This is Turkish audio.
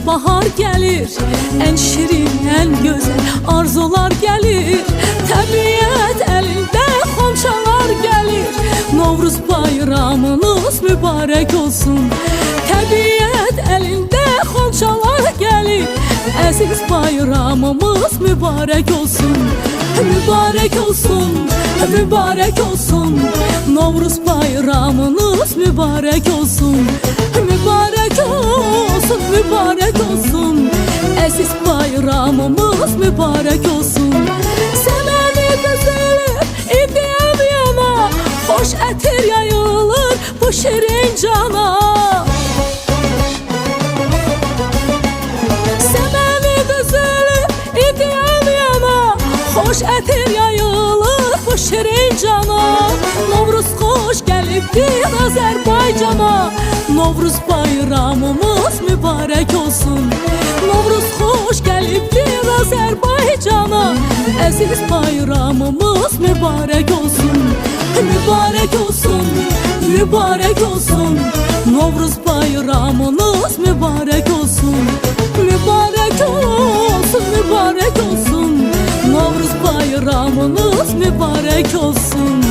bahar gelir, en şirin, en güzel arzular gelir. Təbiət elinde xonçalar gelir. Novruz bayramınız mübarek olsun. Təbiət elinde xonçalar gelir. Əziz bayramımız mübarek olsun. Mübarek olsun, mübarek olsun. Novruz bayramınız mübarek olsun. Mübarek olsun, mübarek olsun. Əziz bayramımız mübarek olsun. Səməni qızılır, idiyəm yana. Xoş ətir yayılır bu şirin cana. Səməni qızılır, idiyəm yana. Xoş ətir yayılır bu şirin cana. Novruz xoş gəlibdir Azərbaycana. Novruz bayramımız mübarek olsun. Novruz xoş gəlibdir Azərbaycana. Əziz bayramımız mübarek olsun. Mübarek olsun, mübarek olsun. Novruz bayramınız mübarek olsun. Mübarek olsun, mübarek olsun. Novruz bayramınız mübarek olsun.